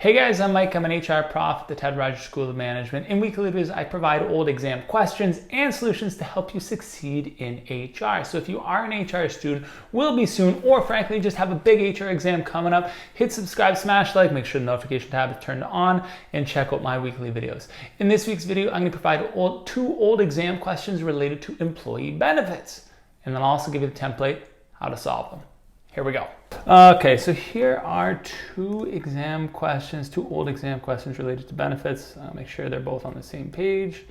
Hey guys, I'm Mike. I'm an HR prof at the Ted Rogers School of Management. In weekly videos, I provide old exam questions and solutions to help you succeed in HR. So if you are an HR student, will be soon, or frankly, just have a big HR exam coming up, hit subscribe, smash like, make sure the notification tab is turned on, and check out my weekly videos. In this week's video, I'm going to provide two old exam questions related to employee benefits. And then I'll also give you the template, how to solve them. Here we go. Okay, so here are two old exam questions related to benefits. Make sure they're both on the same page.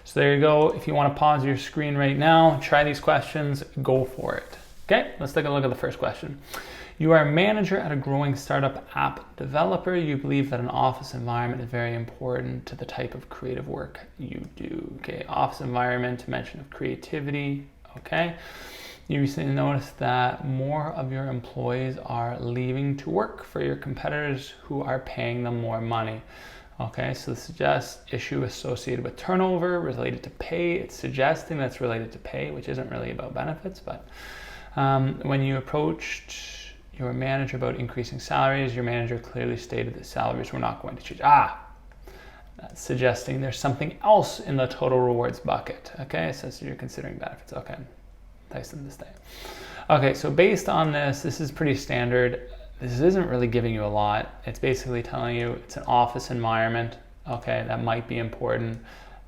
So there you go. If you want to pause your screen right now, try these questions, go for it. Okay, let's take a look at the first question. You are a manager at a growing startup app developer. You believe that an office environment is very important to the type of creative work you do. Okay, office environment, mention of creativity. Okay. You recently noticed that more of your employees are leaving to work for your competitors who are paying them more money. Okay, so this suggests issue associated with turnover related to pay. It's suggesting that's related to pay, which isn't really about benefits, but when you approached your manager about increasing salaries, your manager clearly stated that salaries were not going to change. That's suggesting there's something else in the total rewards bucket. Okay, so you're considering benefits. Okay. Okay, so based on this is pretty standard. This isn't really giving you a lot. It's basically telling you it's an office environment, okay, that might be important.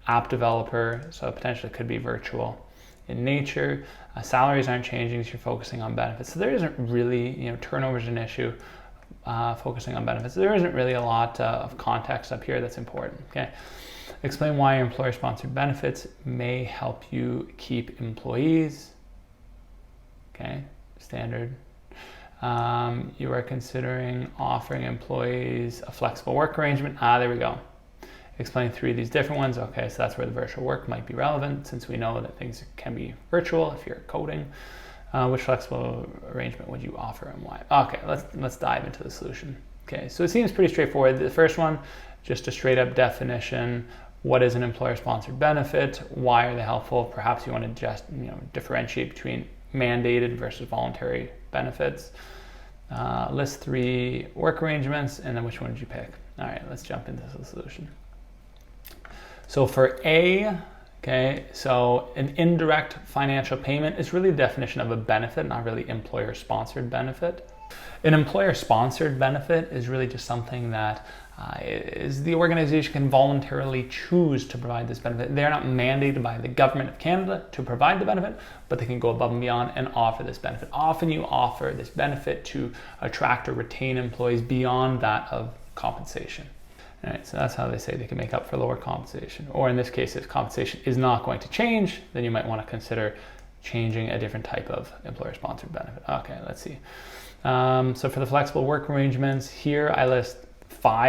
App developer, so it potentially could be virtual in nature. Salaries aren't changing, so you're focusing on benefits. So there isn't really, turnover is an issue, focusing on benefits. There isn't really a lot of context up here that's important, okay? Explain why your employer-sponsored benefits may help you keep employees. Okay, standard. You are considering offering employees a flexible work arrangement. There we go. Explain three of these different ones. Okay, so that's where the virtual work might be relevant since we know that things can be virtual if you're coding. Which flexible arrangement would you offer and why? Okay, let's dive into the solution. Okay, so it seems pretty straightforward. The first one, just a straight up definition. What is an employer-sponsored benefit? Why are they helpful? Perhaps you want to just differentiate between mandated versus voluntary benefits. List three work arrangements, and then which one did you pick? All right, let's jump into the solution. So for A, okay, so an indirect financial payment is really the definition of a benefit, not really employer-sponsored benefit. An employer-sponsored benefit is really just something that is the organization can voluntarily choose to provide this benefit. They're not mandated by the government of Canada to provide the benefit, but they can go above and beyond and offer this benefit. Often you offer this benefit to attract or retain employees beyond that of compensation. All right, so that's how they say they can make up for lower compensation. Or in this case, if compensation is not going to change, then you might want to consider changing a different type of employer-sponsored benefit. Okay, let's see. So for the flexible work arrangements, here I list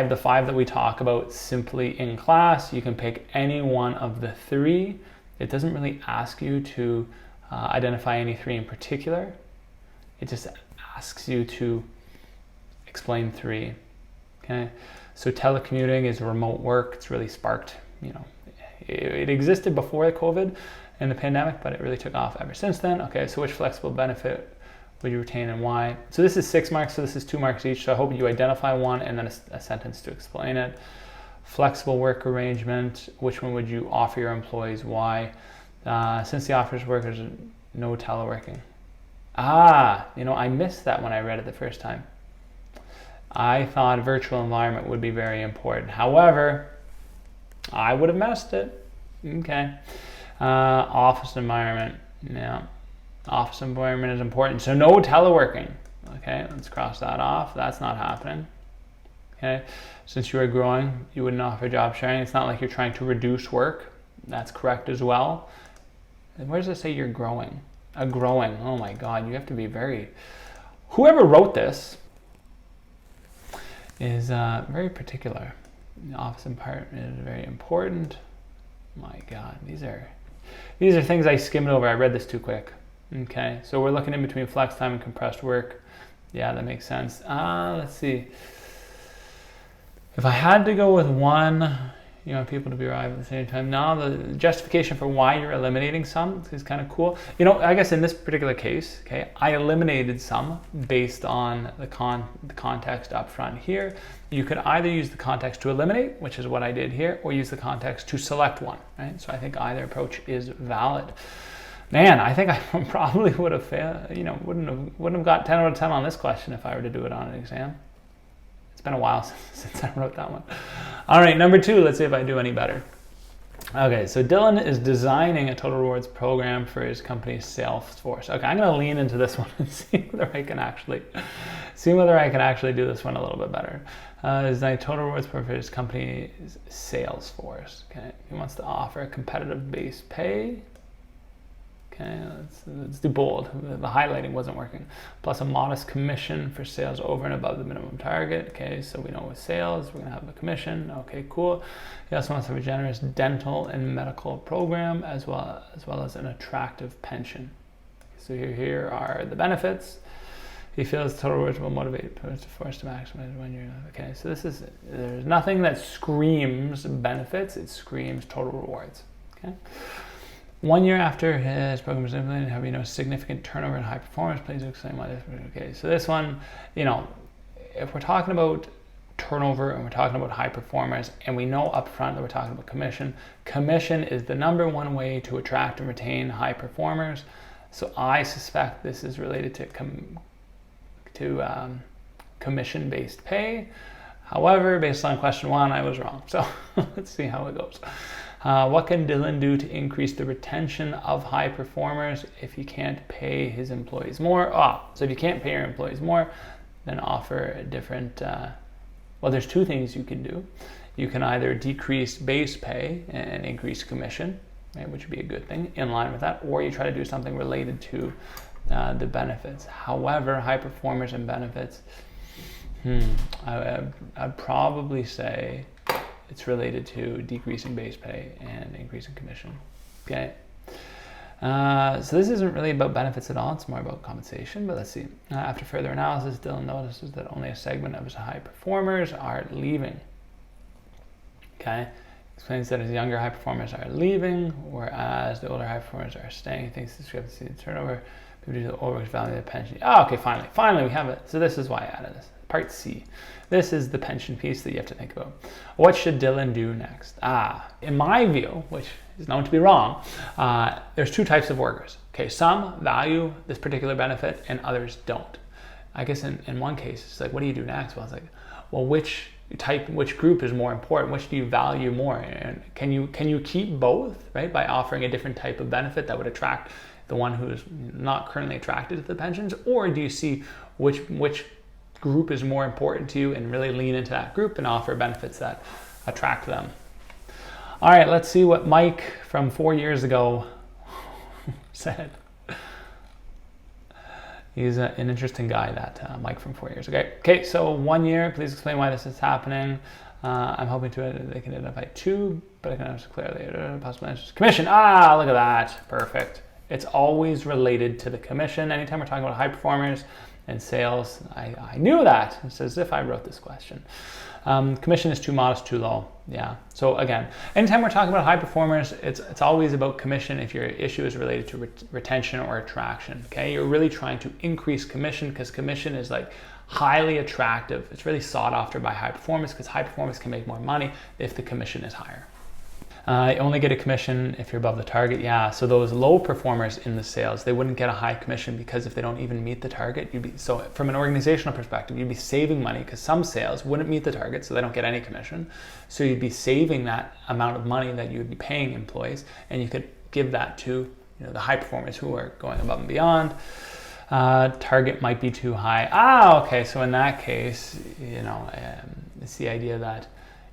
the five that we talk about simply in class. You can pick any one of the three. It doesn't really ask you to identify any three in particular. It just asks you to explain three. Okay, so telecommuting is remote work. It's really sparked, it existed before the COVID and the pandemic, but it really took off ever since then. Okay, so which flexible benefit would you retain and why? So this is 6 marks, so this is 2 marks each. So I hope you identify one and then a sentence to explain it. Flexible work arrangement, which one would you offer your employees? Why? Since the office workers, no teleworking. I missed that when I read it the first time. I thought virtual environment would be very important. However, I would have messed it. Okay. Office environment, yeah. Office environment is important. So no teleworking. Okay, let's cross that off. That's not happening. Okay, since you are growing, you wouldn't offer job sharing. It's not like you're trying to reduce work. That's correct as well. And where does it say you're growing? Growing. Oh my God, you have to be very... Whoever wrote this is very particular. The office environment is very important. My God, these are things I skimmed over. I read this too quick. Okay, so we're looking in between flex time and compressed work. Yeah, that makes sense. Let's see. If I had to go with one, You want people to be arrived at the same time. Now the justification for why you're eliminating some is kind of cool. You know, I guess in this particular case, okay, I eliminated some based on the context up front here. You could either use the context to eliminate, which is what I did here, or use the context to select one, right? So I think either approach is valid. Man, I think I probably would have failed, you know, wouldn't have got 10 out of 10 on this question if I were to do it on an exam. It's been a while since I wrote that one. All right, number 2, let's see if I do any better. Okay, so Dylan is designing a total rewards program for his company's sales force. Okay, I'm gonna lean into this one and see whether I can actually do this one a little bit better. Design a total rewards program for his company's sales force. Okay, he wants to offer a competitive base pay. Okay, let's do bold. The highlighting wasn't working. Plus a modest commission for sales over and above the minimum target. Okay, so we know with sales, we're gonna have a commission. Okay, cool. He also wants to have a generous dental and medical program as well as an attractive pension. So here are the benefits. He feels total rewards will motivate the force to maximize when you're, okay, so there's nothing that screams benefits, it screams total rewards, okay? 1 year after his program was implemented, have you know significant turnover and high performance? Please explain why this. Okay, so this one, you know, if we're talking about turnover and we're talking about high performers, and we know up front that we're talking about commission. Commission is the number one way to attract and retain high performers. So I suspect this is related to commission-based pay. However, based on question 1, I was wrong. So let's see how it goes. What can Dylan do to increase the retention of high performers if he can't pay his employees more? So if you can't pay your employees more, then offer a different, well, there's 2 things you can do. You can either decrease base pay and increase commission, right, which would be a good thing in line with that, or you try to do something related to the benefits. However, high performers and benefits, I'd probably say it's related to decreasing base pay and increasing commission. Okay. So this isn't really about benefits at all. It's more about compensation, but let's see. After further analysis, Dylan notices that only a segment of his high performers are leaving. Okay. Explains that his younger high performers are leaving, whereas the older high performers are staying. He thinks the discrepancy in turnover due to the overvalue of the pension. Okay, finally we have it. So this is why I added this. Part C. This is the pension piece that you have to think about. What should Dylan do next? In my view, which is known to be wrong, there's 2 types of workers. Okay, some value this particular benefit and others don't. I guess in one case, it's like, what do you do next? Well, it's like, well, which group is more important? Which do you value more? And can you keep both, right? By offering a different type of benefit that would attract the one who is not currently attracted to the pensions? Or do you see which group is more important to you and really lean into that group and offer benefits that attract them? All right, let's see what Mike from 4 years ago said. He's an interesting guy, that Mike from 4 years ago. Okay, so 1 year, please explain why this is happening. I'm hoping they can identify 2, but I can answer clearly. Possible answers. Commission, look at that, perfect. It's always related to the commission. Anytime we're talking about high performers and sales, I knew that. It's as if I wrote this question. Commission is too modest, too low. Yeah. So again, anytime we're talking about high performers, it's always about commission if your issue is related to retention or attraction. Okay, you're really trying to increase commission because commission is like highly attractive. It's really sought after by high performers because high performers can make more money if the commission is higher. You only get a commission if you're above the target. Yeah, so those low performers in the sales, they wouldn't get a high commission because if they don't even meet the target, so from an organizational perspective, you'd be saving money because some sales wouldn't meet the target, so they don't get any commission. So you'd be saving that amount of money that you would be paying employees, and you could give that to the high performers who are going above and beyond. Target might be too high. Okay, so in that case, it's the idea that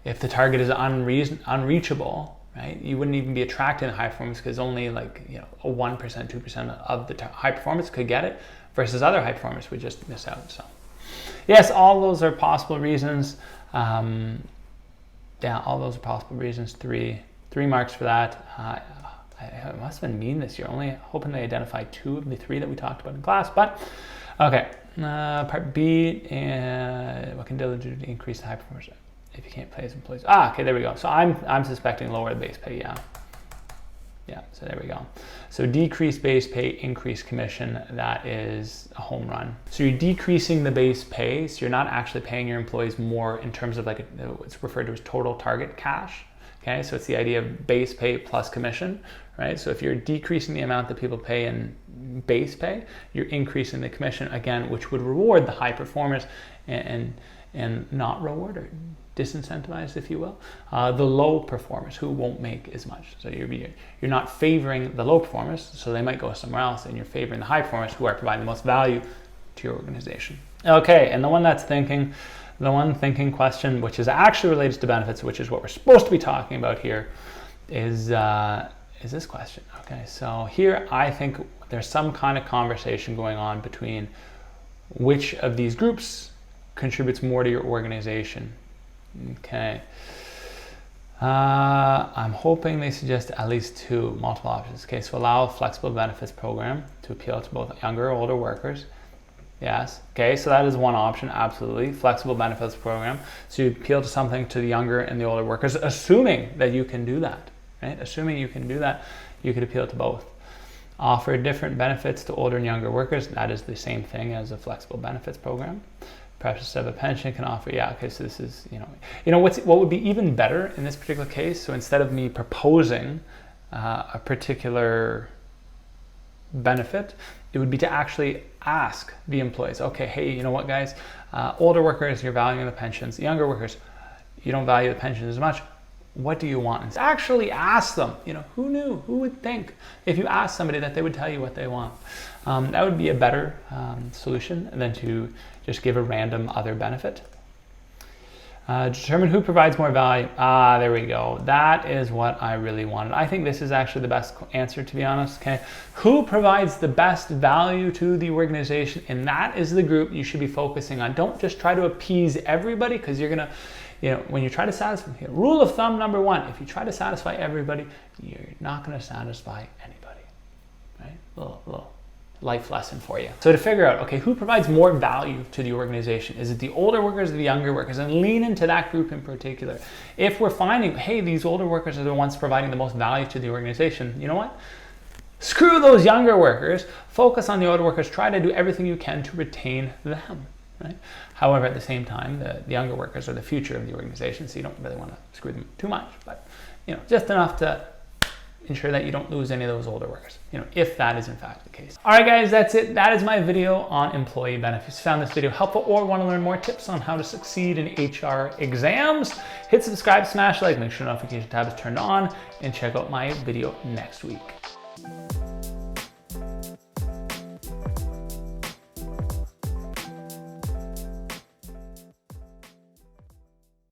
if the target is unreachable, right, you wouldn't even be attracting high performance because only like a 1%, 2% of the high performance could get it, versus other high performers would just miss out. So yes, all those are possible reasons. All those are possible reasons. Three marks for that. I must have been mean this year, only hoping they identified 2 of the 3 that we talked about in class, but okay. Part B, what can Dylan do to increase the high performance? if you can't pay his employees. Okay, there we go. So I'm suspecting lower the base pay, yeah. Yeah, so there we go. So decrease base pay, increase commission, that is a home run. So you're decreasing the base pay, so you're not actually paying your employees more in terms of like, it's referred to as total target cash. Okay, so it's the idea of base pay plus commission, right? So if you're decreasing the amount that people pay in base pay, you're increasing the commission again, which would reward the high performers and not reward or disincentivize, if you will, the low performers who won't make as much. So you're not favoring the low performers, so they might go somewhere else, and you're favoring the high performers who are providing the most value to your organization. Okay, and the one thinking question, which is actually related to benefits, which is what we're supposed to be talking about here, is this question. Okay, so here I think there's some kind of conversation going on between which of these groups contributes more to your organization. Okay. I'm hoping they suggest at least two multiple options. Okay, so allow a flexible benefits program to appeal to both younger or older workers. Yes. Okay, so that is one option, absolutely. Flexible benefits program. So you appeal to something to the younger and the older workers, assuming that you can do that, right? Assuming you can do that, you could appeal to both. Offer different benefits to older and younger workers. That is the same thing as a flexible benefits program. Perhaps of a pension can offer, yeah, okay, so this is, what would be even better in this particular case, so instead of me proposing a particular benefit, it would be to actually ask the employees, okay, hey, you know what, guys, older workers, you're valuing the pensions, younger workers, you don't value the pensions as much, what do you want? And actually ask them, who knew, who would think if you ask somebody that they would tell you what they want. That would be a better solution than to just give a random other benefit. Determine who provides more value. There we go. That is what I really wanted. I think this is actually the best answer, to be honest. Okay, who provides the best value to the organization? And that is the group you should be focusing on. Don't just try to appease everybody, because you're gonna, when you try to satisfy, rule of thumb number one, if you try to satisfy everybody, you're not gonna satisfy anybody, right? Little life lesson for you. So to figure out, okay, who provides more value to the organization? Is it the older workers or the younger workers? And lean into that group in particular. If we're finding, hey, these older workers are the ones providing the most value to the organization, you know what? Screw those younger workers, focus on the older workers, try to do everything you can to retain them, right? However, at the same time, the younger workers are the future of the organization, so you don't really want to screw them too much, but just enough to ensure that you don't lose any of those older workers, if that is in fact the case. All right, guys, that's it. That is my video on employee benefits. If you found this video helpful or want to learn more tips on how to succeed in HR exams, hit subscribe, smash like, make sure the notification tab is turned on, and check out my video next week.